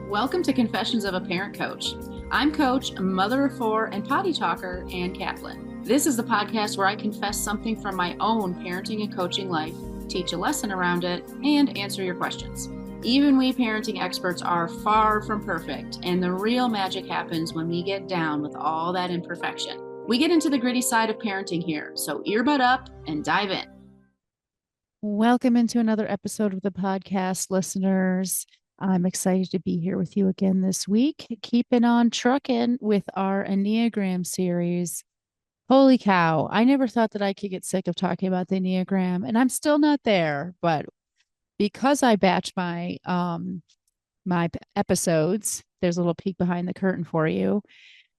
Welcome to Confessions of a Parent Coach. I'm Coach, a mother of four, and potty talker, Ann Kaplan. This is the podcast where I confess something from my own parenting and coaching life, teach a lesson around it, and answer your questions. Even we parenting experts are far from perfect, and the real magic happens when we get down with all that imperfection. We get into the gritty side of parenting here, so earbud up and dive in. Welcome into another episode of the podcast, listeners. I'm excited to be here with you again this week, keeping on trucking with our Enneagram series. Holy cow, I never thought that I could get sick of talking about the Enneagram, and I'm still not there, but because I batch my episodes, there's a little peek behind the curtain for you.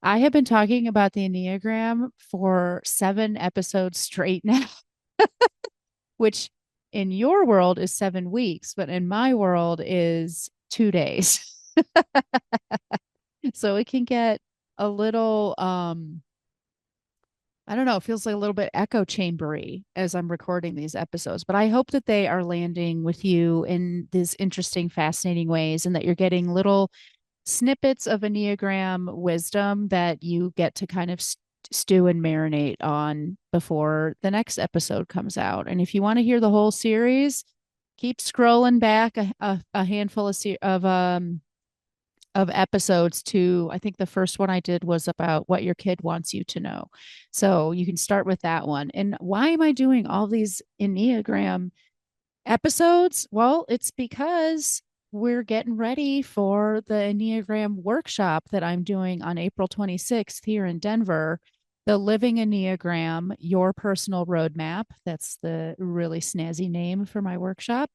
I have been talking about the Enneagram for 7 episodes straight now, which in your world is 7 weeks, but in my world is 2 days. So it can get a little, I don't know, it feels like a little bit echo chambery as I'm recording these episodes, but I hope that they are landing with you in these interesting, fascinating ways and that you're getting little snippets of Enneagram wisdom that you get to kind of stew and marinate on before the next episode comes out. And if you want to hear the whole series, keep scrolling back a handful of episodes to, I think the first one I did was about what your kid wants you to know. So you can start with that one. And why am I doing all these Enneagram episodes? Well, it's because we're getting ready for the Enneagram workshop that I'm doing on April 26th here in Denver. The Living Enneagram, Your Personal Roadmap. That's the really snazzy name for my workshop.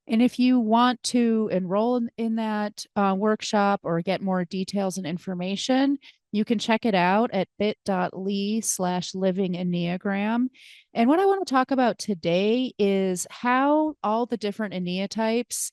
And if you want to enroll in that workshop or get more details and information, you can check it out at bit.ly/living Enneagram. And what I want to talk about today is how all the different Enneatypes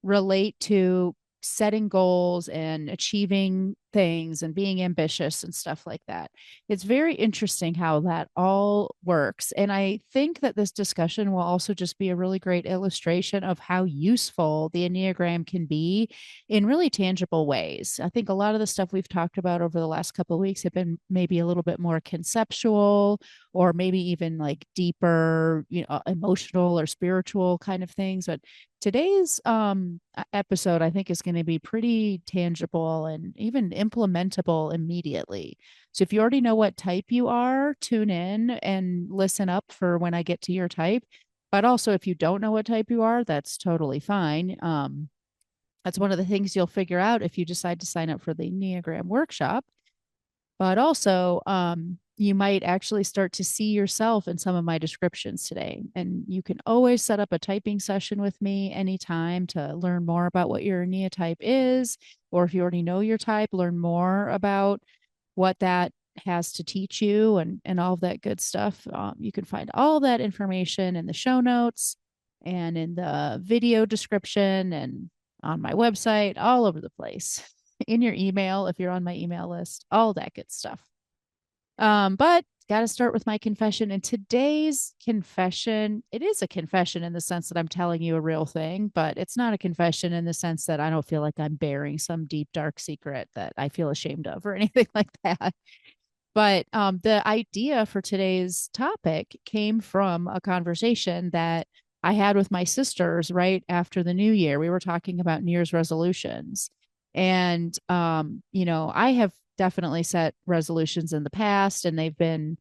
relate to setting goals and achieving things and being ambitious and stuff like that. It's very interesting how that all works. And I think that this discussion will also just be a really great illustration of how useful the Enneagram can be in really tangible ways. I think a lot of the stuff we've talked about over the last couple of weeks have been maybe a little bit more conceptual or maybe even like deeper, emotional or spiritual kind of things. But today's episode, I think, is going to be pretty tangible and even implementable immediately. So if you already know what type you are, tune in and listen up for when I get to your type. But also, if you don't know what type you are, that's totally fine. That's one of the things you'll figure out if you decide to sign up for the Enneagram workshop. But also, you might actually start to see yourself in some of my descriptions today. And you can always set up a typing session with me anytime to learn more about what your Enneatype is. Or if you already know your type, learn more about what that has to teach you and all of that good stuff. You can find all that information in the show notes and in the video description and on my website, all over the place. In your email, if you're on my email list, all that good stuff. But got to start with my confession. And today's confession, it is a confession in the sense that I'm telling you a real thing, but it's not a confession in the sense that I don't feel like I'm bearing some deep, dark secret that I feel ashamed of or anything like that. But the idea for today's topic came from a conversation that I had with my sisters right after the new year. We were talking about New Year's resolutions. And, I have definitely set resolutions in the past and they've been,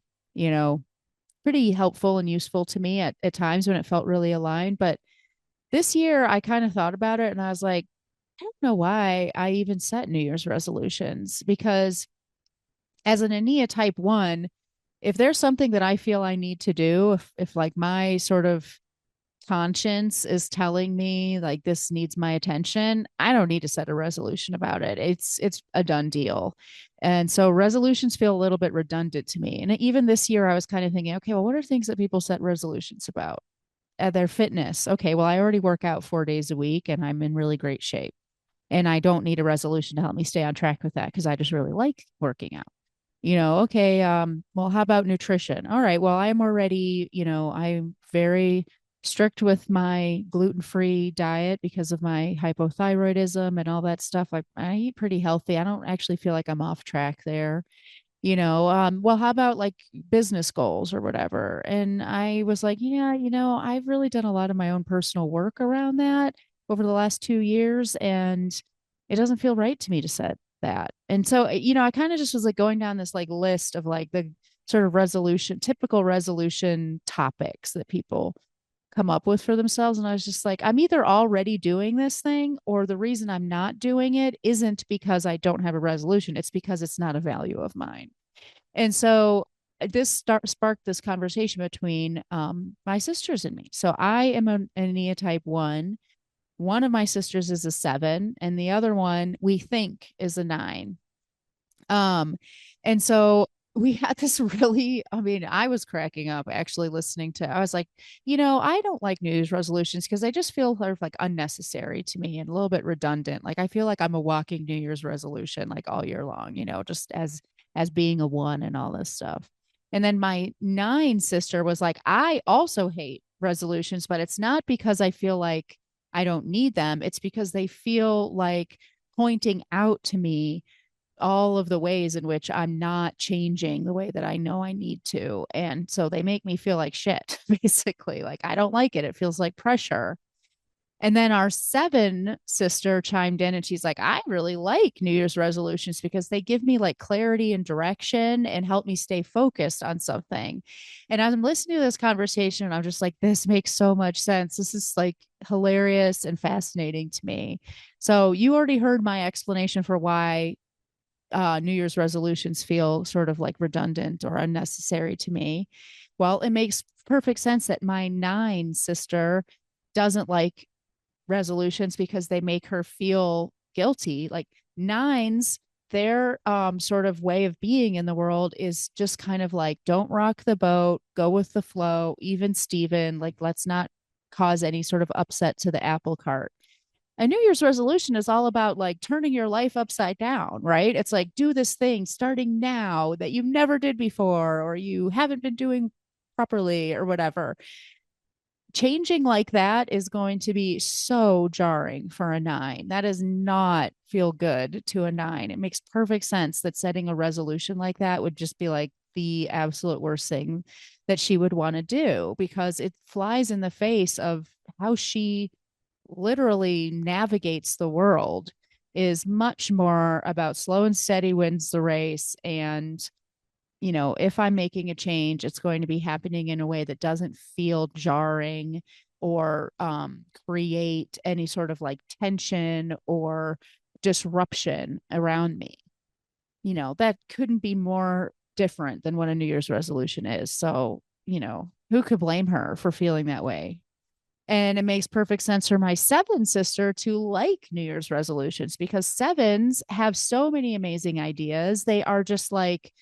pretty helpful and useful to me at times when it felt really aligned. But this year I kind of thought about it and I was like, I don't know why I even set New Year's resolutions because as an Ennea type 1, if there's something that I feel I need to do, if like my sort of conscience is telling me like this needs my attention, I don't need to set a resolution about it. It's a done deal. And so resolutions feel a little bit redundant to me. And even this year I was kind of thinking, okay, well, what are things that people set resolutions about? Their fitness. Okay, well, I already work out 4 days a week and I'm in really great shape. And I don't need a resolution to help me stay on track with that because I just really like working out. Okay, well, how about nutrition? All right, well, I'm already, I'm very strict with my gluten-free diet because of my hypothyroidism and all that stuff. I eat pretty healthy. I don't actually feel like I'm off track there. Well, how about like business goals or whatever? And I was like, yeah, I've really done a lot of my own personal work around that over the last 2 years, and it doesn't feel right to me to set that. And so, I kind of just was like going down this like list of like the sort of typical resolution topics that people come up with for themselves. And I was just like, I'm either already doing this thing, or the reason I'm not doing it isn't because I don't have a resolution. It's because it's not a value of mine. And so sparked this conversation between my sisters and me. So I am an Ennea type 1. One of my sisters is a 7, and the other one we think is a 9. Um, and so we had this really, I mean, I was cracking up actually listening to, I was like, I don't like New Year's resolutions because they just feel sort of like unnecessary to me and a little bit redundant. Like I feel like I'm a walking New Year's resolution like all year long, just as being a 1 and all this stuff. And then my 9 sister was like, I also hate resolutions, but it's not because I feel like I don't need them. It's because they feel like pointing out to me all of the ways in which I'm not changing the way that I know I need to. And so they make me feel like shit, basically. Like I don't like it. It feels like pressure. And then our 7 sister chimed in and she's like, I really like New Year's resolutions because they give me like clarity and direction and help me stay focused on something. And as I'm listening to this conversation, I'm just like, this makes so much sense. This is like hilarious and fascinating to me. So you already heard my explanation for why New Year's resolutions feel sort of like redundant or unnecessary to me. Well, it makes perfect sense that my 9 sister doesn't like resolutions because they make her feel guilty. Like nines, their sort of way of being in the world is just kind of like, don't rock the boat, go with the flow, even Steven, like, let's not cause any sort of upset to the apple cart. A New Year's resolution is all about like turning your life upside down, right? It's like do this thing starting now that you never did before or you haven't been doing properly or whatever. Changing like that is going to be so jarring for a 9. That does not feel good to a 9. It makes perfect sense that setting a resolution like that would just be like the absolute worst thing that she would want to do because it flies in the face of how she literally navigates the world is much more about slow and steady wins the race. And, if I'm making a change, it's going to be happening in a way that doesn't feel jarring or create any sort of like tension or disruption around me. That couldn't be more different than what a New Year's resolution is. So, who could blame her for feeling that way? And it makes perfect sense for my 7 sister to like New Year's resolutions because 7s have so many amazing ideas. They are just like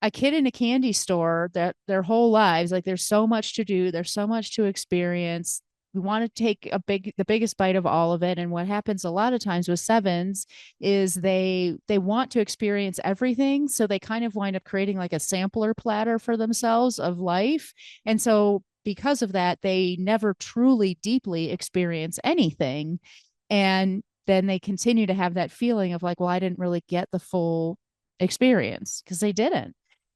a kid in a candy store that their whole lives, like there's so much to do, there's so much to experience. We want to take the biggest bite of all of it. And what happens a lot of times with 7s is they want to experience everything. So they kind of wind up creating like a sampler platter for themselves of life. And so because of that, they never truly deeply experience anything. And then they continue to have that feeling of like, well, I didn't really get the full experience because they didn't.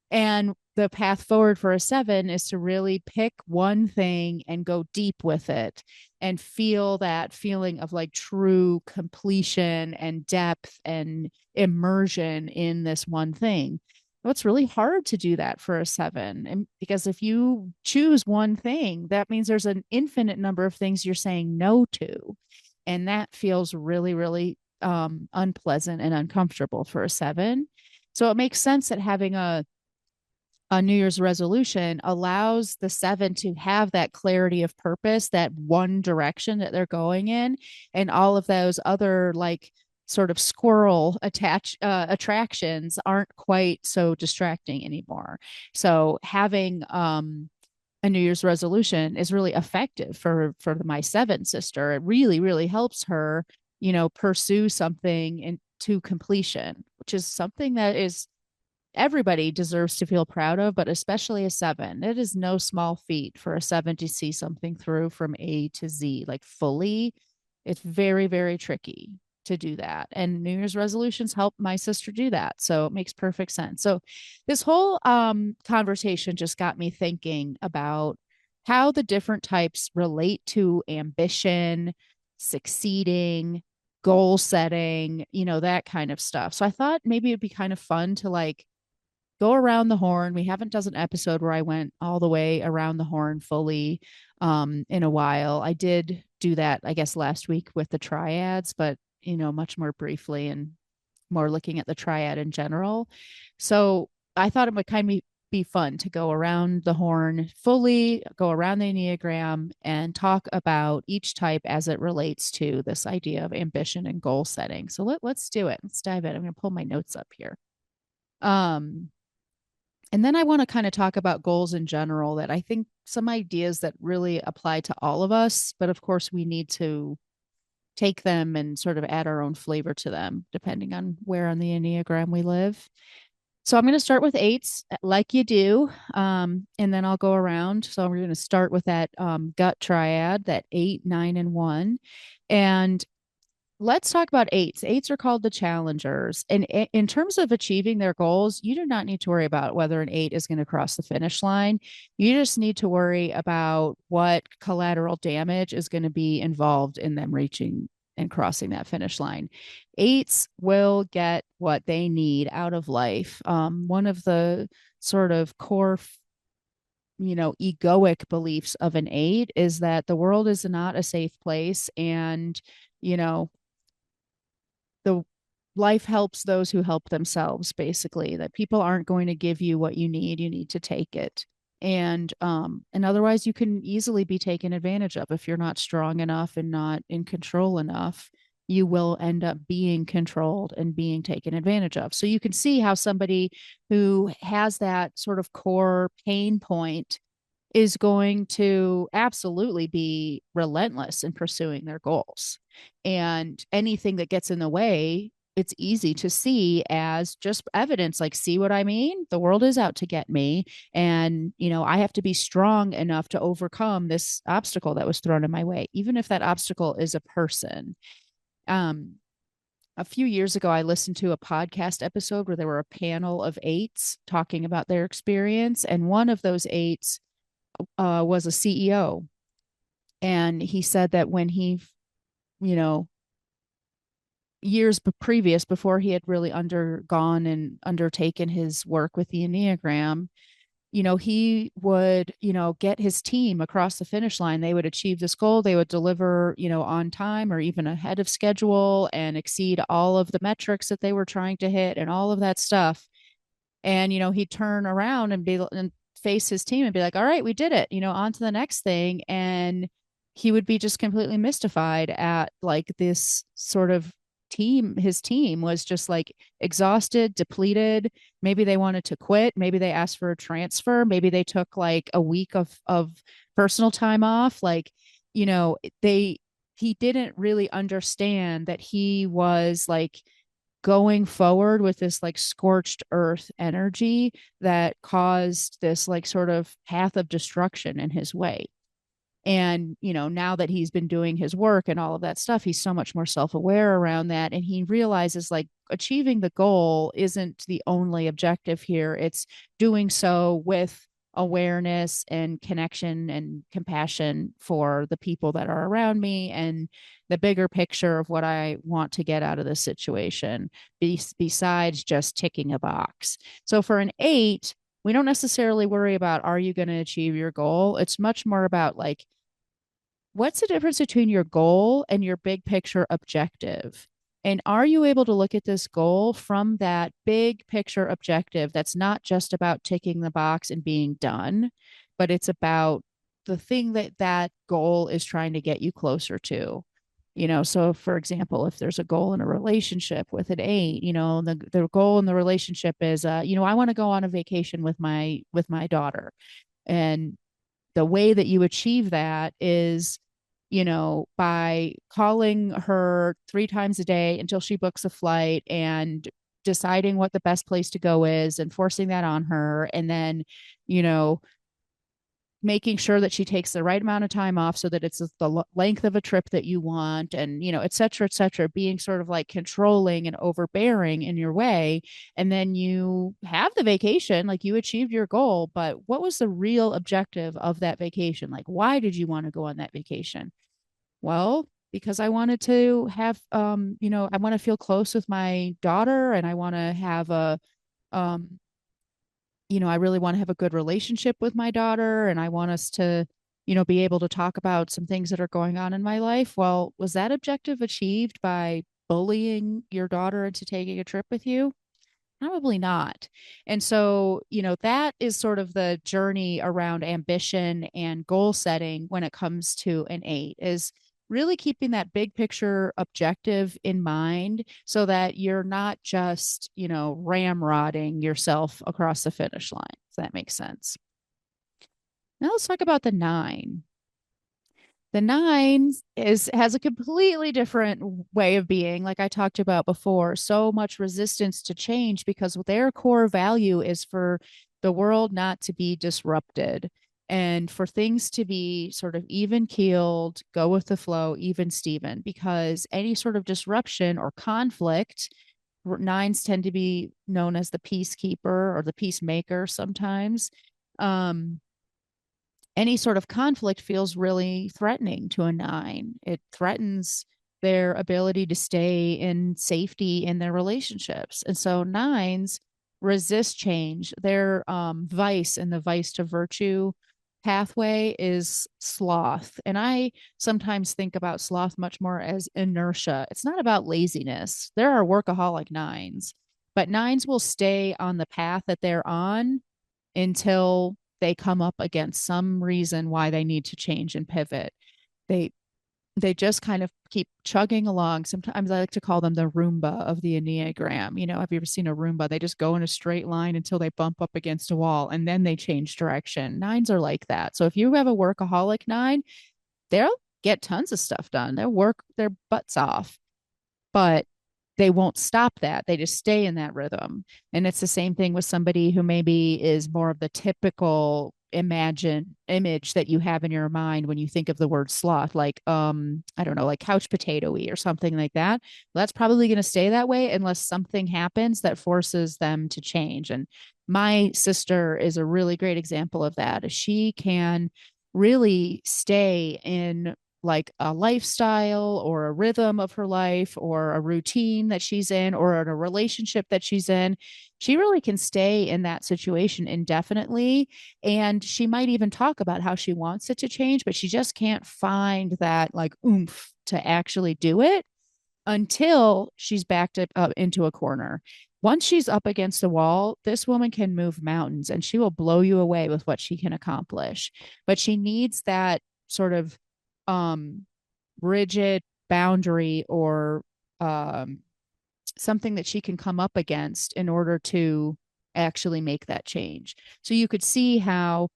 And the path forward for a 7 is to really pick one thing and go deep with it and feel that feeling of like true completion and depth and immersion in this one thing. It's really hard to do that for a 7. And because if you choose one thing, that means there's an infinite number of things you're saying no to. And that feels really, really unpleasant and uncomfortable for a 7. So it makes sense that having a New Year's resolution allows the 7 to have that clarity of purpose, that one direction that they're going in, and all of those other like sort of squirrel attractions aren't quite so distracting anymore. So having a New Year's resolution is really effective for my 7 sister. It really, really helps her, pursue something into completion, which is something that is everybody deserves to feel proud of, but especially a seven. It is no small feat for a seven to see something through from A to Z, like fully. It's very, very tricky to do that. And New Year's resolutions help my sister do that. So it makes perfect sense. So this whole conversation just got me thinking about how the different types relate to ambition, succeeding, goal setting, that kind of stuff. So I thought maybe it'd be kind of fun to like go around the horn. We haven't done an episode where I went all the way around the horn fully in a while. I did do that, I guess, last week with the triads, but much more briefly and more looking at the triad in general. So I thought it would kind of be fun to go around the horn fully, go around the Enneagram, and talk about each type as it relates to this idea of ambition and goal setting. So let's do it. Let's dive in. I'm going to pull my notes up here. Um, and then I want to kind of talk about goals in general, that I think some ideas that really apply to all of us, but of course we need to take them and sort of add our own flavor to them, depending on where on the Enneagram we live. So I'm going to start with eights, like you do, and then I'll go around. So we're going to start with that gut triad, that 8, 9, and 1. And let's talk about eights. Eights are called the challengers. And in terms of achieving their goals, you do not need to worry about whether an eight is going to cross the finish line. You just need to worry about what collateral damage is going to be involved in them reaching and crossing that finish line. Eights will get what they need out of life. One of the sort of core egoic beliefs of an eight is that the world is not a safe place, and you know the life helps those who help themselves, basically, that people aren't going to give you what you need to take it. And otherwise you can easily be taken advantage of. If you're not strong enough and not in control enough, you will end up being controlled and being taken advantage of. So you can see how somebody who has that sort of core pain point is going to absolutely be relentless in pursuing their goals. And anything that gets in the way, it's easy to see as just evidence, like, see what I mean? The world is out to get me. And, I have to be strong enough to overcome this obstacle that was thrown in my way, even if that obstacle is a person. A few years ago, I listened to a podcast episode where there were a panel of eights talking about their experience. And one of those eights was a CEO. And he said that when he, you know, years previous, before he had really undergone and undertaken his work with the Enneagram, he would, get his team across the finish line. They would achieve this goal. They would deliver, on time or even ahead of schedule and exceed all of the metrics that they were trying to hit and all of that stuff. And, he'd turn around and face his team and be like, all right, we did it, on to the next thing. And he would be just completely mystified at like this sort of his team was just like exhausted, depleted. Maybe they wanted to quit. Maybe they asked for a transfer. Maybe they took like a week of personal time off. Like, he didn't really understand that he was like going forward with this like scorched earth energy that caused this like sort of path of destruction in his way. And, now that he's been doing his work and all of that stuff, he's so much more self aware around that. And he realizes like achieving the goal isn't the only objective here. It's doing so with awareness and connection and compassion for the people that are around me and the bigger picture of what I want to get out of this situation, besides just ticking a box. So for an eight, we don't necessarily worry about, are you going to achieve your goal? It's much more about like, what's the difference between your goal and your big picture objective? And are you able to look at this goal from that big picture objective that's not just about ticking the box and being done, but it's about the thing that goal is trying to get you closer to? So for example, if there's a goal in a relationship with an eight, the goal in the relationship is, I want to go on a vacation with my daughter. And the way that you achieve that is, by calling her 3 times a day until she books a flight and deciding what the best place to go is and forcing that on her. And then, you know, making sure that she takes the right amount of time off so that it's the length of a trip that you want, and et cetera, being sort of like controlling and overbearing in your way. And then you have the vacation, like you achieved your goal, but what was the real objective of that vacation? Like, why did you want to go on that vacation? Well, because I wanted to have I want to feel close with my daughter, and I want to have a um I really want to have a good relationship with my daughter, and I want us to, be able to talk about some things that are going on in my life. Well, was that objective achieved by bullying your daughter into taking a trip with you? Probably not. And so, that is sort of the journey around ambition and goal setting when it comes to an eight, is really keeping that big picture objective in mind so that you're not just, ramrodding yourself across the finish line. If that makes sense. Now let's talk about the nine. The nine has a completely different way of being, like I talked about before. So much resistance to change because their core value is for the world not to be disrupted and for things to be sort of even keeled, go with the flow, even Steven, because any sort of disruption or conflict, nines tend to be known as the peacekeeper or the peacemaker sometimes. Um, any sort of conflict feels really threatening to a nine. It threatens their ability to stay in safety in their relationships. And so nines resist change. Their vice and the vice to virtue pathway is sloth. And I sometimes think about sloth much more as inertia. It's not about laziness. There are workaholic nines, but nines will stay on the path that they're on until they come up against some reason why they need to change and pivot. They they just kind of keep chugging along. Sometimes I like to call them the Roomba of the Enneagram. Have you ever seen a Roomba? They just go in a straight line until they bump up against a wall and then they change direction. Nines are like that. So if you have a workaholic nine, they'll get tons of stuff done. They'll work their butts off, but they won't stop that. They just stay in that rhythm. And it's the same thing with somebody who maybe is more of the typical image that you have in your mind when you think of the word sloth, like I don't know, like couch potatoy or something like that. Well, that's probably going to stay that way unless something happens that forces them to change. And my sister is a really great example of that. She can really stay in like a lifestyle or a rhythm of her life or a routine that she's in or in a relationship that she's in. She really can stay in that situation indefinitely. And she might even talk about how she wants it to change, but she just can't find that like oomph to actually do it until she's backed up into a corner. Once she's up against the wall, this woman can move mountains and she will blow you away with what she can accomplish. But she needs that sort of um, rigid boundary or um, something that she can come up against in order to actually make that change. So you could see how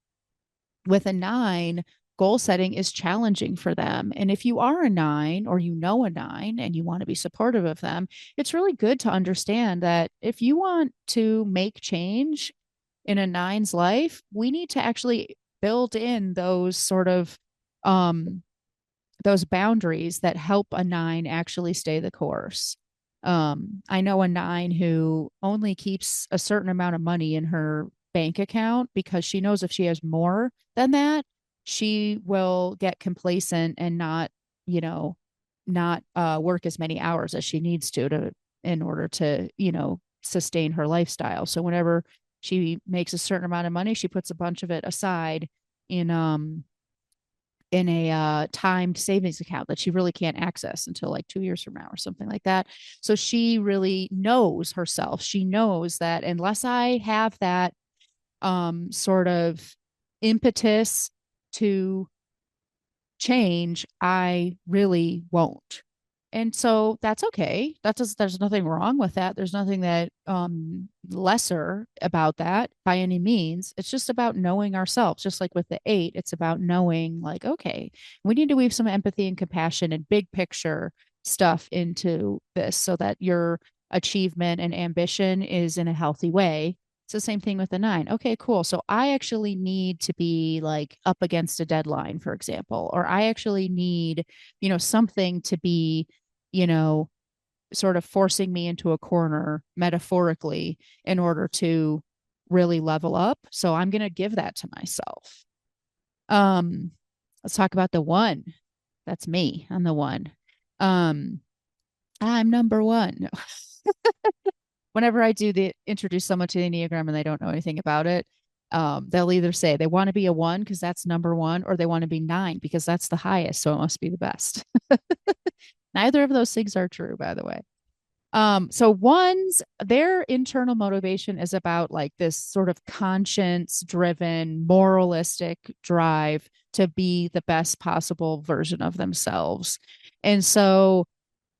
with a nine, goal setting is challenging for them. And if you are a nine or a nine and you want to be supportive of them, it's really good to understand that if you want to make change in a nine's life, we need to actually build in those sort of those boundaries that help a nine actually stay the course. I know a nine who only keeps a certain amount of money in her bank account because she knows if she has more than that, she will get complacent and not work as many hours as she needs to in order to, sustain her lifestyle. So whenever she makes a certain amount of money, she puts a bunch of it aside in in a timed savings account that she really can't access until like 2 years from now or something like that. So she really knows herself. She knows that unless I have that sort of impetus to change, I really won't. And so that's okay. There's nothing wrong with that. There's nothing that lesser about that by any means. It's just about knowing ourselves. Just like with the eight, it's about knowing like, okay, we need to weave some empathy and compassion and big picture stuff into this so that you're achievement and ambition is in a healthy way. It's the same thing with the nine. Okay, cool. So I actually need to be like up against a deadline, for example, or I actually need, something to be, you know, sort of forcing me into a corner metaphorically in order to really level up. So I'm going to give that to myself. Um, let's talk about the one. That's me. I'm the one. Um, I'm number one. Whenever I do the introduce someone to the Enneagram and they don't know anything about it, they'll either say they want to be a one because that's number one, or they want to be nine because that's the highest. So it must be the best. Neither of those things are true, by the way. So ones, their internal motivation is about like this sort of conscience driven, moralistic drive to be the best possible version of themselves. And so,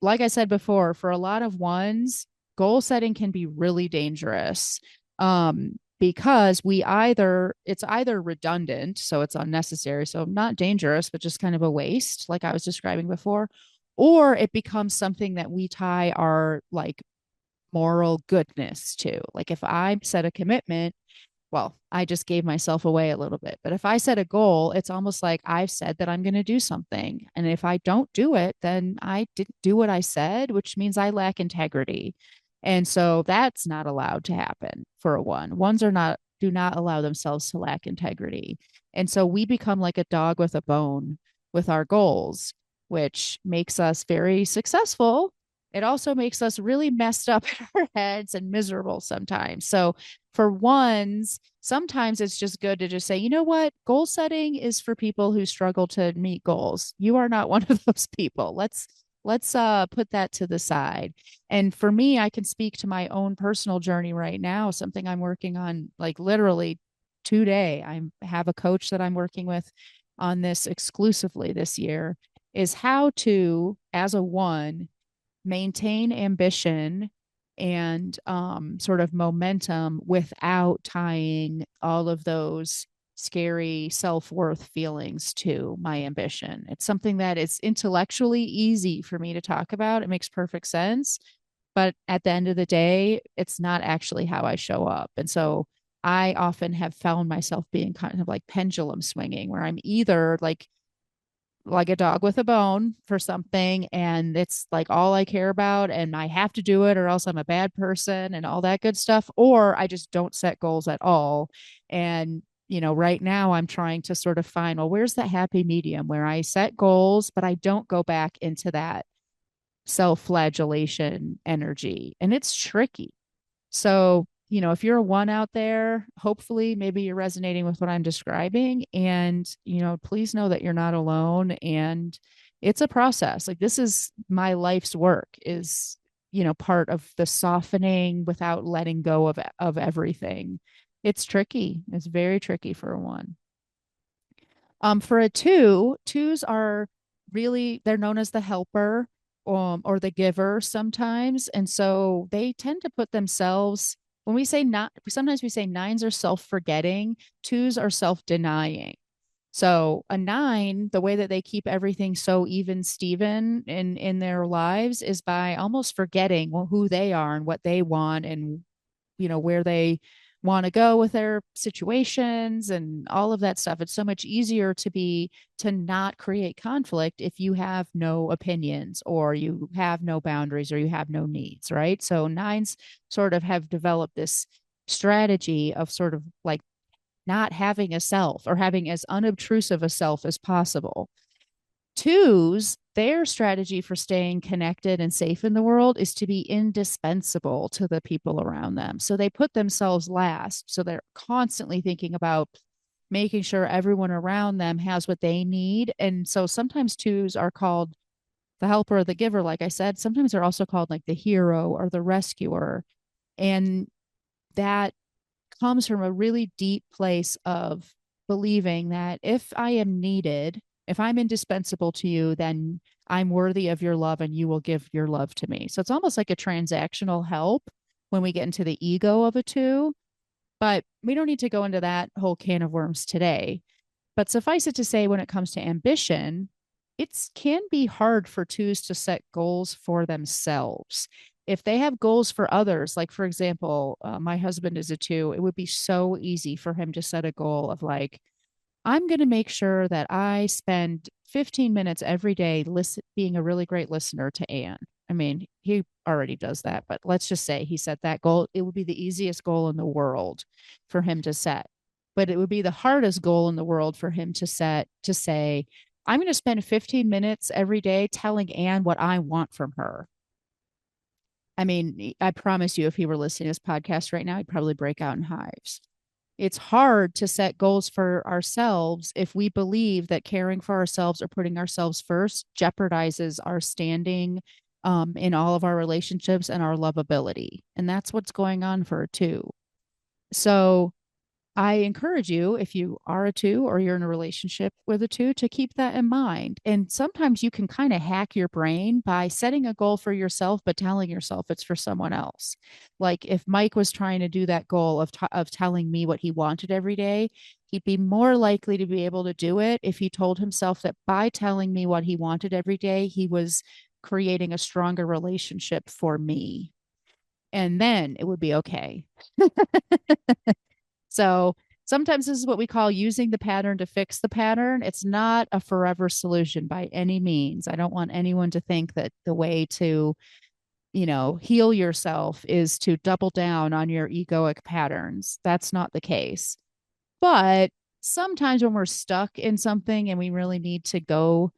like I said before, for a lot of ones, goal setting can be really dangerous. Because it's either redundant, so it's unnecessary, so not dangerous, but just kind of a waste, like I was describing before, or it becomes something that we tie our like moral goodness to. Like if I set a commitment, well, I just gave myself away a little bit. But if I set a goal, it's almost like I've said that I'm going to do something. And if I don't do it, then I didn't do what I said, which means I lack integrity. And so that's not allowed to happen for a one. Ones are not, do not allow themselves to lack integrity. And so we become like a dog with a bone with our goals, which makes us very successful. It also makes us really messed up in our heads and miserable sometimes. So for ones, sometimes it's just good to just say, you know what? Goal setting is for people who struggle to meet goals. You are not one of those people. Let's put that to the side. And for me, I can speak to my own personal journey right now, something I'm working on like literally today. I have a coach that I'm working with on this exclusively this year, is how to, as a one, maintain ambition and sort of momentum without tying all of those scary self-worth feelings to my ambition. It's something that is intellectually easy for me to talk about. It makes perfect sense. But at the end of the day, it's not actually how I show up. And so I often have found myself being kind of like pendulum swinging, where I'm either like a dog with a bone for something and it's like all I care about and I have to do it or else I'm a bad person and all that good stuff, or I just don't set goals at all. And right now I'm trying to sort of find, well, where's that happy medium where I set goals but I don't go back into that self-flagellation energy, and it's tricky. So, if you're a one out there, hopefully maybe you're resonating with what I'm describing. And, please know that you're not alone. And it's a process. Like this is my life's work is, part of the softening without letting go of everything. It's tricky. It's very tricky for a one. For a two, twos are really, they're known as the helper or the giver sometimes. And so they tend to put themselves, when we say not, sometimes we say nines are self forgetting, twos are self denying. So a nine, the way that they keep everything so even Steven in their lives is by almost forgetting who they are and what they want and where they want to go with their situations and all of that stuff. It's so much easier to not create conflict if you have no opinions or you have no boundaries or you have no needs, right? So nines sort of have developed this strategy of sort of like not having a self or having as unobtrusive a self as possible. Twos, their strategy for staying connected and safe in the world is to be indispensable to the people around them. So they put themselves last. So they're constantly thinking about making sure everyone around them has what they need. And so sometimes twos are called the helper or the giver, like I said. Sometimes they're also called like the hero or the rescuer. And that comes from a really deep place of believing that if I am needed, if I'm indispensable to you, then I'm worthy of your love and you will give your love to me. So it's almost like a transactional help when we get into the ego of a two, but we don't need to go into that whole can of worms today. But suffice it to say, when it comes to ambition, it can be hard for twos to set goals for themselves. if they have goals for others, like for example, my husband is a 2, it would be so easy for him to set a goal of like, I'm going to make sure that I spend 15 minutes every day being a really great listener to Anne. I mean, he already does that, but let's just say he set that goal. It would be the easiest goal in the world for him to set, but it would be the hardest goal in the world for him to set to say, I'm going to spend 15 minutes every day telling Anne what I want from her. I mean, I promise you, if he were listening to this podcast right now, he'd probably break out in hives. It's hard to set goals for ourselves if we believe that caring for ourselves or putting ourselves first jeopardizes our standing in all of our relationships and our lovability. And that's what's going on for a 2. So I encourage you, if you are a 2 or you're in a relationship with a 2, to keep that in mind. And sometimes you can kind of hack your brain by setting a goal for yourself, but telling yourself it's for someone else. Like if Mike was trying to do that goal of telling me what he wanted every day, he'd be more likely to be able to do it if he told himself that by telling me what he wanted every day, he was creating a stronger relationship for me. And then it would be okay. So sometimes this is what we call using the pattern to fix the pattern. It's not a forever solution by any means. I don't want anyone to think that the way to, heal yourself is to double down on your egoic patterns. That's not the case. But sometimes when we're stuck in something and we really need to go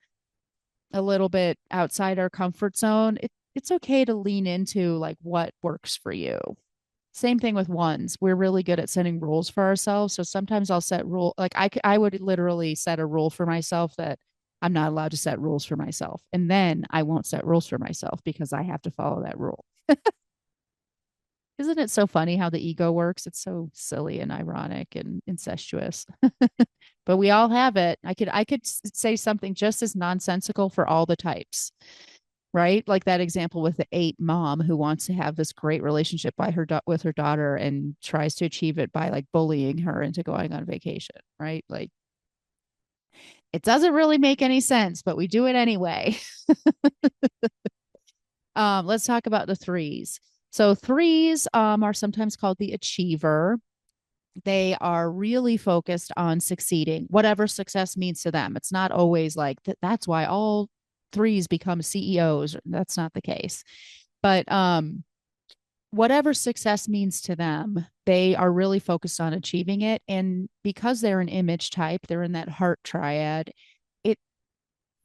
a little bit outside our comfort zone, it's okay to lean into like what works for you. Same thing with ones. We're really good at setting rules for ourselves. So sometimes I'll set rule like I would literally set a rule for myself that I'm not allowed to set rules for myself. And then I won't set rules for myself because I have to follow that rule. Isn't it so funny how the ego works? It's so silly and ironic and incestuous. But we all have it. I could say something just as nonsensical for all the types, right? Like that example with the 8 mom who wants to have this great relationship with her daughter and tries to achieve it by like bullying her into going on vacation, right? Like it doesn't really make any sense, but we do it anyway. Let's talk about the 3s. So 3s are sometimes called the achiever. They are really focused on succeeding, whatever success means to them. It's not always like that's why all 3s become CEOs. That's not the case. But whatever success means to them, they are really focused on achieving it. And because they're an image type, they're in that heart triad, it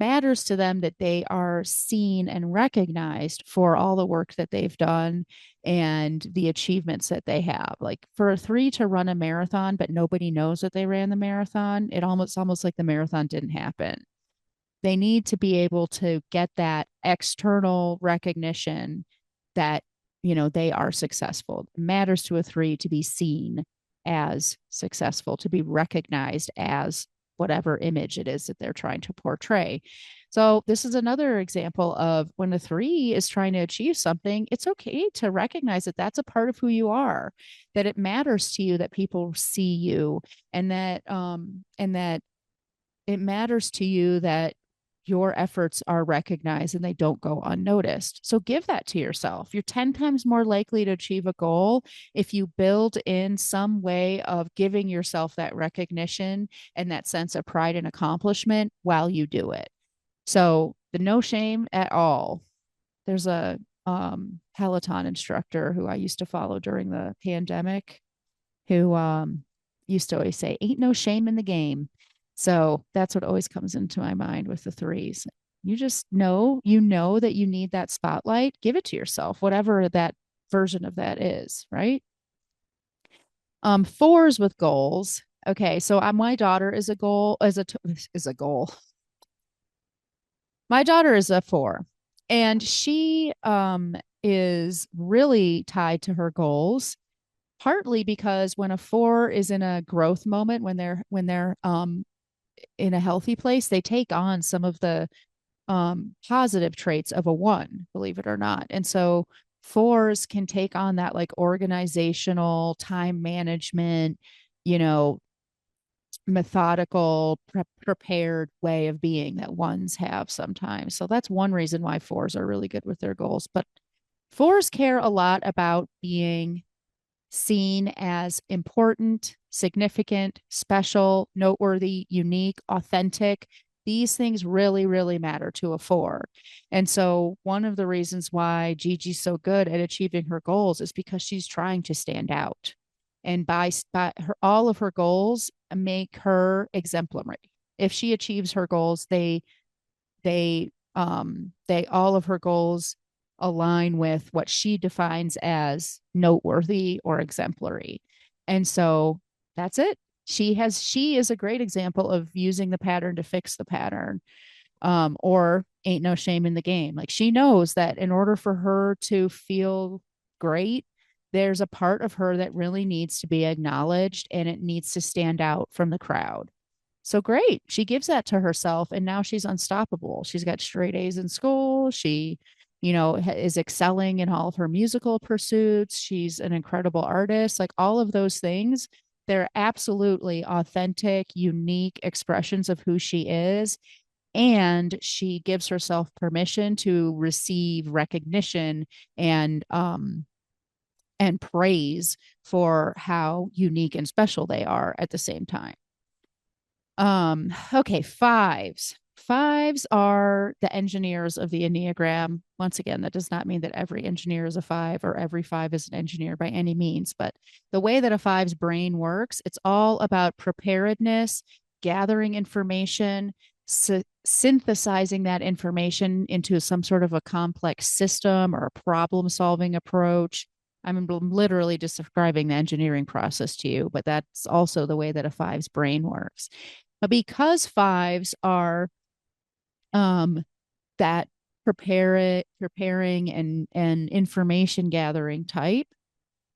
matters to them that they are seen and recognized for all the work that they've done and the achievements that they have. Like for a 3 to run a marathon, but nobody knows that they ran the marathon, it almost like the marathon didn't happen. They need to be able to get that external recognition that, they are successful. It matters to a 3 to be seen as successful, to be recognized as whatever image it is that they're trying to portray. So this is another example of when a 3 is trying to achieve something, it's okay to recognize that that's a part of who you are, that it matters to you that people see you, and that it matters to you that your efforts are recognized and they don't go unnoticed. So give that to yourself. You're 10 times more likely to achieve a goal if you build in some way of giving yourself that recognition and that sense of pride and accomplishment while you do it. So the no shame at all. There's a Peloton instructor who I used to follow during the pandemic who used to always say, ain't no shame in the game. So that's what always comes into my mind with the 3s. You just know that you need that spotlight. Give it to yourself, whatever that version of that is, right? 4s with goals. Okay, so my daughter is a goal is a goal. My daughter is a 4, and she is really tied to her goals, partly because when a 4 is in a growth moment, when they're in a healthy place, they take on some of the positive traits of a 1, believe it or not. And so 4s can take on that like organizational, time management, you know, methodical, prepared way of being that 1s have sometimes. So that's one reason why 4s are really good with their goals. But Fours care a lot about being seen as important, significant, special, noteworthy, unique, authentic. These things really, really matter to a four. And so, one of the reasons why Gigi's so good at achieving her goals is because she's trying to stand out. And by her, all of her goals make her exemplary. If she achieves her goals, they all of her goals align with what she defines as noteworthy or exemplary. And so that's it. She is a great example of using the pattern to fix the pattern. Or ain't no shame in the game. Like, she knows that in order for her to feel great, there's a part of her that really needs to be acknowledged and it needs to stand out from the crowd. So great. She gives that to herself and now she's unstoppable. She's got straight A's in school. She, is excelling in all of her musical pursuits. She's an incredible artist. Like, all of those things, they're absolutely authentic, unique expressions of who she is. And she gives herself permission to receive recognition and praise for how unique and special they are at the same time. Okay, fives. Fives are the engineers of the Enneagram. Once again, that does not mean that every engineer is a five or every five is an engineer by any means, but the way that a five's brain works, it's all about preparedness, gathering information, synthesizing that information into some sort of a complex system or a problem solving approach. I'm literally just describing the engineering process to you, but that's also the way that a five's brain works. But because fives are that preparing and information gathering type,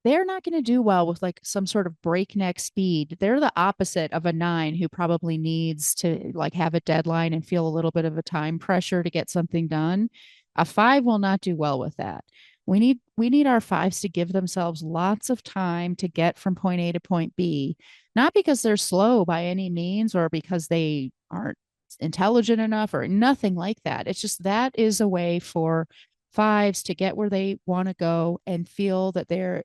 they're not going to do well with like some sort of breakneck speed. They're the opposite of a nine who probably needs to like have a deadline and feel a little bit of a time pressure to get something done. A five will not do well with that. We need our fives to give themselves lots of time to get from point A to point B, not because they're slow by any means or because they aren't intelligent enough or nothing like that. It's just that is a way for fives to get where they want to go and feel that they're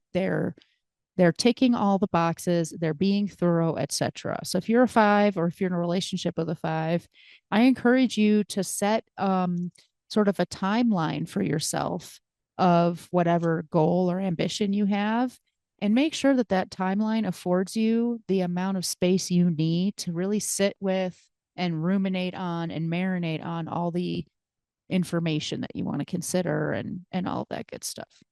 ticking all the boxes, they're being thorough, etc. So if you're a five or if you're in a relationship with a five, I encourage you to set sort of a timeline for yourself of whatever goal or ambition you have, and make sure that that timeline affords you the amount of space you need to really sit with and ruminate on and marinate on all the information that you want to consider and all that good stuff.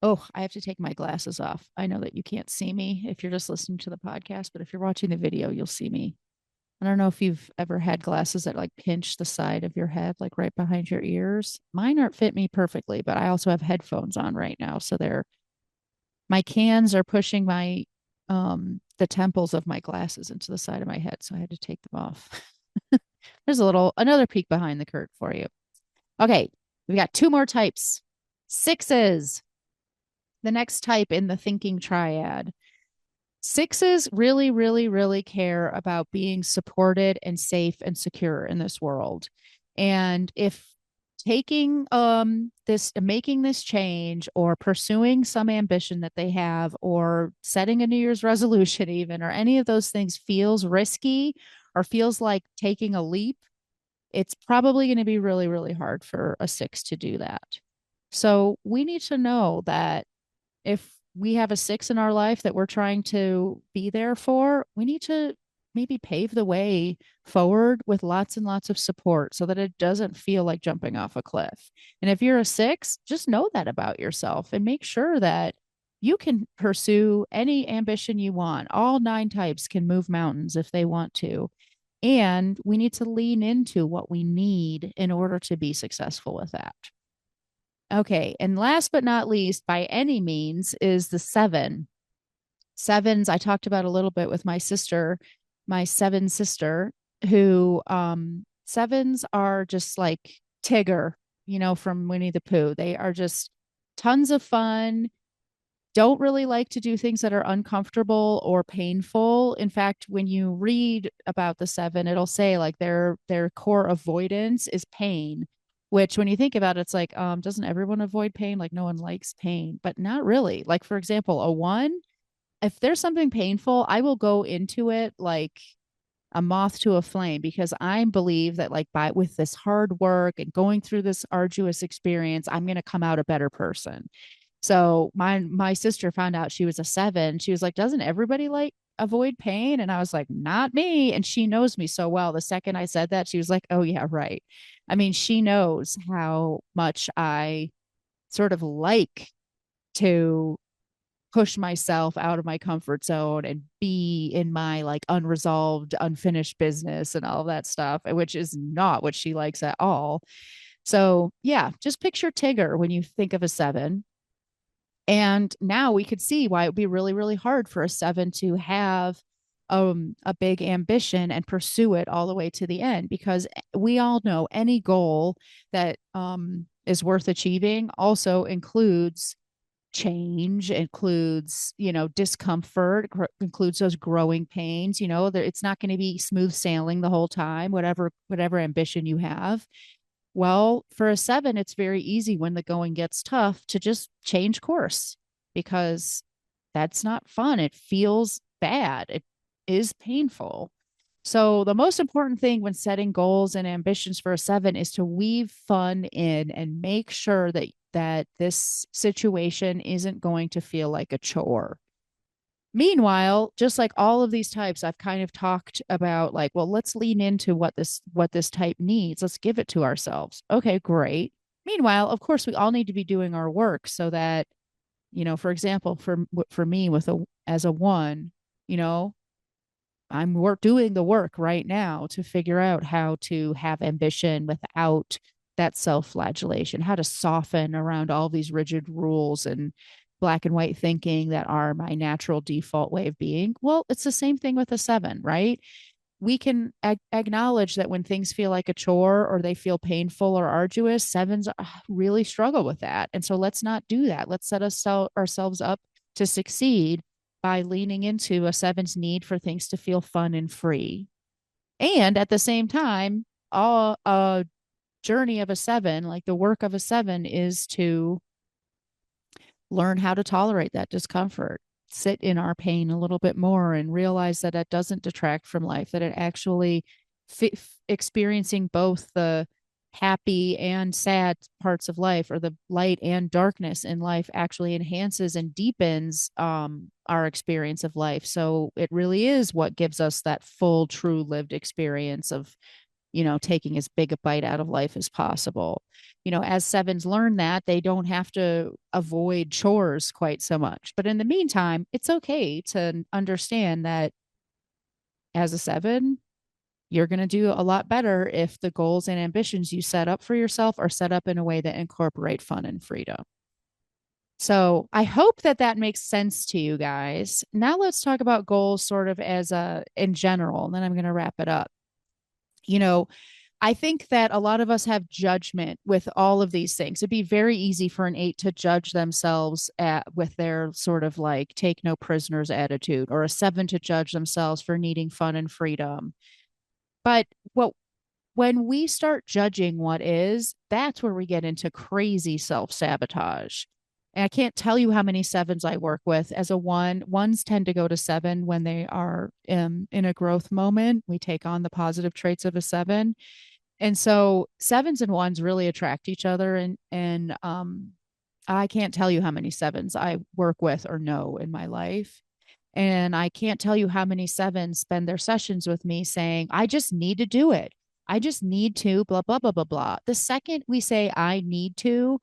Oh, I have to take my glasses off. I know that you can't see me if you're just listening to the podcast, but if you're watching the video, you'll see me. I don't know if you've ever had glasses that like pinch the side of your head, like right behind your ears. Mine aren't fit me perfectly, but I also have headphones on right now. So my cans are pushing the temples of my glasses into the side of my head. So I had to take them off. There's another peek behind the curtain for you. Okay, we got two more types. Sixes, the next type in the thinking triad. Sixes really, really, really care about being supported and safe and secure in this world. And if taking making this change or pursuing some ambition that they have or setting a New Year's resolution even or any of those things feels risky or feels like taking a leap, it's probably going to be really, really hard for a six to do that. So we need to know that if we have a six in our life that we're trying to be there for, we need to maybe pave the way forward with lots and lots of support so that it doesn't feel like jumping off a cliff. And if you're a six, just know that about yourself and make sure that you can pursue any ambition you want. All nine types can move mountains if they want to. And we need to lean into what we need in order to be successful with that. Okay. And last but not least, by any means, is the seven. Sevens, I talked about a little bit with my sister, my seven sister, who sevens are just like Tigger, from Winnie the Pooh. They are just tons of fun, don't really like to do things that are uncomfortable or painful. In fact, when you read about the seven, it'll say like their core avoidance is pain, which when you think about it, it's like, doesn't everyone avoid pain? Like no one likes pain, but not really. Like, for example, a one, if there's something painful, I will go into it like a moth to a flame because I believe that like by with this hard work and going through this arduous experience, I'm going to come out a better person. So my sister found out she was a seven. She was like, doesn't everybody like avoid pain? And I was like, not me. And she knows me so well. The second I said that, she was like, oh yeah, right. I mean, she knows how much I sort of like to push myself out of my comfort zone and be in my like unresolved, unfinished business and all of that stuff, which is not what she likes at all. So, yeah, just picture Tigger when you think of a seven. And now we could see why it would be really, really hard for a seven to have a big ambition and pursue it all the way to the end, because we all know any goal that is worth achieving also includes change, includes, discomfort, includes those growing pains. It's not going to be smooth sailing the whole time, whatever ambition you have. Well, for a seven, it's very easy when the going gets tough to just change course because that's not fun. It feels bad. It is painful. So, the most important thing when setting goals and ambitions for a seven is to weave fun in and make sure that this situation isn't going to feel like a chore. Meanwhile, just like all of these types, I've kind of talked about like, well, let's lean into what this type needs. Let's give it to ourselves. Okay, great. Meanwhile, of course, we all need to be doing our work so that, for example, for me with a as a one, you know, I'm doing the work right now to figure out how to have ambition without that self-flagellation, how to soften around all these rigid rules and black and white thinking that are my natural default way of being. Well, it's the same thing with a seven, right? We can acknowledge that when things feel like a chore or they feel painful or arduous, sevens really struggle with that. And so let's not do that. Let's set ourselves up to succeed by leaning into a seven's need for things to feel fun and free. And at the same time, a journey of a seven, like the work of a seven, is to learn how to tolerate that discomfort, sit in our pain a little bit more, and realize that it doesn't detract from life, that it actually experiencing both the happy and sad parts of life, or the light and darkness in life, actually enhances and deepens our experience of life. So it really is what gives us that full, true lived experience of taking as big a bite out of life as possible. As sevens learn that, they don't have to avoid chores quite so much. But in the meantime, it's okay to understand that as a seven, you're going to do a lot better if the goals and ambitions you set up for yourself are set up in a way that incorporate fun and freedom. So I hope that makes sense to you guys. Now let's talk about goals sort of as in general, and then I'm going to wrap it up. I think that a lot of us have judgment with all of these things. It'd be very easy for an eight to judge themselves with their sort of like take no prisoners attitude, or a seven to judge themselves for needing fun and freedom. But when we start judging what is, that's where we get into crazy self-sabotage. And I can't tell you how many sevens I work with as a one. Ones tend to go to seven when they are in a growth moment. We take on the positive traits of a seven. And so sevens and ones really attract each other. And I can't tell you how many sevens I work with or know in my life. And I can't tell you how many sevens spend their sessions with me saying, I just need to do it. I just need to, blah, blah, blah, blah, blah. The second we say I need to,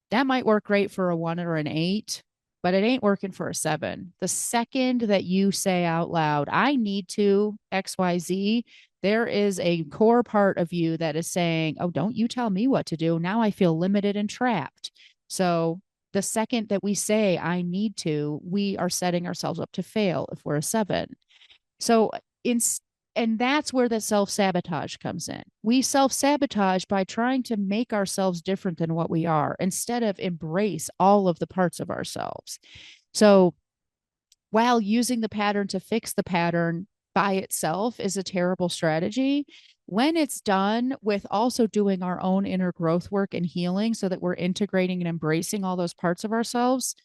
that might work great for a one or an eight, but it ain't working for a seven. The second that you say out loud, I need to XYZ, there is a core part of you that is saying, oh, don't you tell me what to do. Now I feel limited and trapped. So the second that we say, I need to, we are setting ourselves up to fail if we're a seven. So in and that's where the self-sabotage comes in. We self-sabotage by trying to make ourselves different than what we are instead of embrace all of the parts of ourselves. So while using the pattern to fix the pattern by itself is a terrible strategy, when it's done with also doing our own inner growth work and healing so that we're integrating and embracing all those parts of ourselves,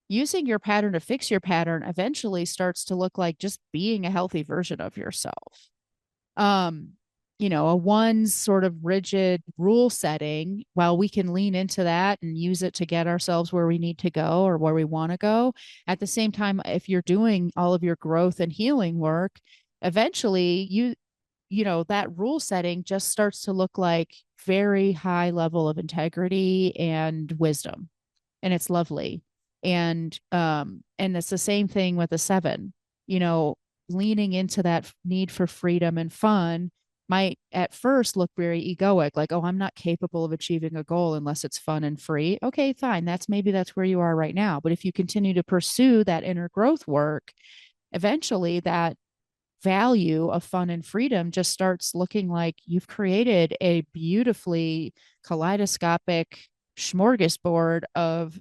using your pattern to fix your pattern eventually starts to look like just being a healthy version of yourself. um a one sort of rigid rule setting, while we can lean into that and use it to get ourselves where we need to go or where we want to go, at the same time, if you're doing all of your growth and healing work, eventually that rule setting just starts to look like very high level of integrity and wisdom, and it's lovely. And it's the same thing with a seven. you know Leaning into that need for freedom and fun might at first look very egoic, like, oh, I'm not capable of achieving a goal unless it's fun and free. Okay, fine, that's where you are right now. But if you continue to pursue that inner growth work, eventually that value of fun and freedom just starts looking like you've created a beautifully kaleidoscopic smorgasbord of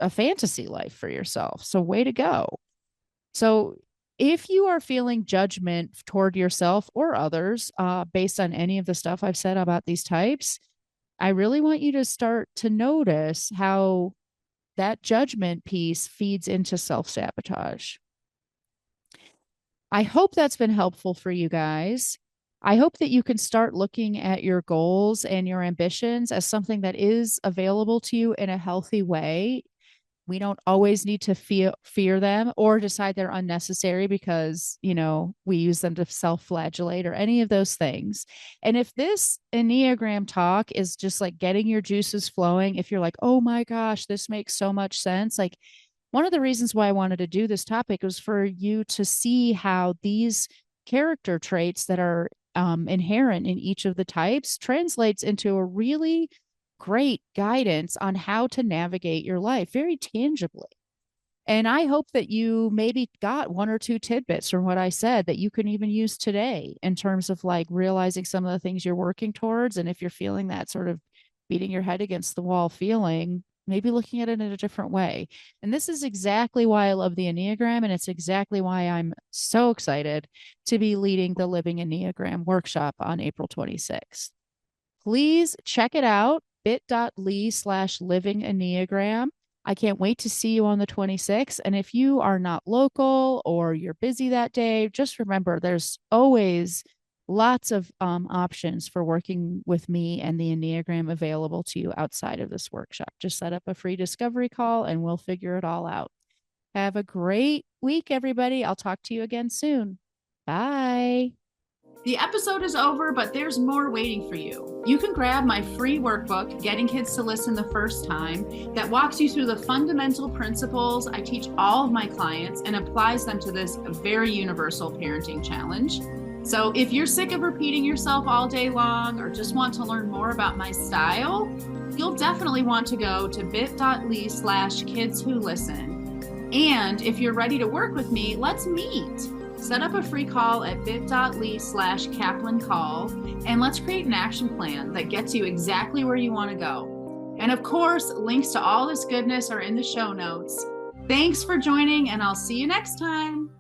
a fantasy life for yourself. So, way to go. So, if you are feeling judgment toward yourself or others based on any of the stuff I've said about these types, I really want you to start to notice how that judgment piece feeds into self sabotage. I hope that's been helpful for you guys. I hope that you can start looking at your goals and your ambitions as something that is available to you in a healthy way. We don't always need to fear them or decide they're unnecessary because, we use them to self-flagellate or any of those things. And if this Enneagram talk is just like getting your juices flowing, if you're like, oh my gosh, this makes so much sense, like, one of the reasons why I wanted to do this topic was for you to see how these character traits that are inherent in each of the types translates into a really great guidance on how to navigate your life very tangibly. And I hope that you maybe got one or two tidbits from what I said that you can even use today in terms of like realizing some of the things you're working towards. And if you're feeling that sort of beating your head against the wall feeling, maybe looking at it in a different way. And this is exactly why I love the Enneagram. And it's exactly why I'm so excited to be leading the Living Enneagram workshop on April 26th. Please check it out, bit.ly/living Enneagram. I can't wait to see you on the 26th. And if you are not local or you're busy that day, just remember there's always lots of options for working with me and the Enneagram available to you outside of this workshop. Just set up a free discovery call and we'll figure it all out. Have a great week, everybody. I'll talk to you again soon. Bye. The episode is over, but there's more waiting for you. You can grab my free workbook, Getting Kids to Listen the First Time, that walks you through the fundamental principles I teach all of my clients and applies them to this very universal parenting challenge. So if you're sick of repeating yourself all day long or just want to learn more about my style, you'll definitely want to go to bit.ly/kidswholisten. And if you're ready to work with me, let's meet. Set up a free call at bit.ly/Kaplan call, and let's create an action plan that gets you exactly where you want to go. And of course, links to all this goodness are in the show notes. Thanks for joining, and I'll see you next time.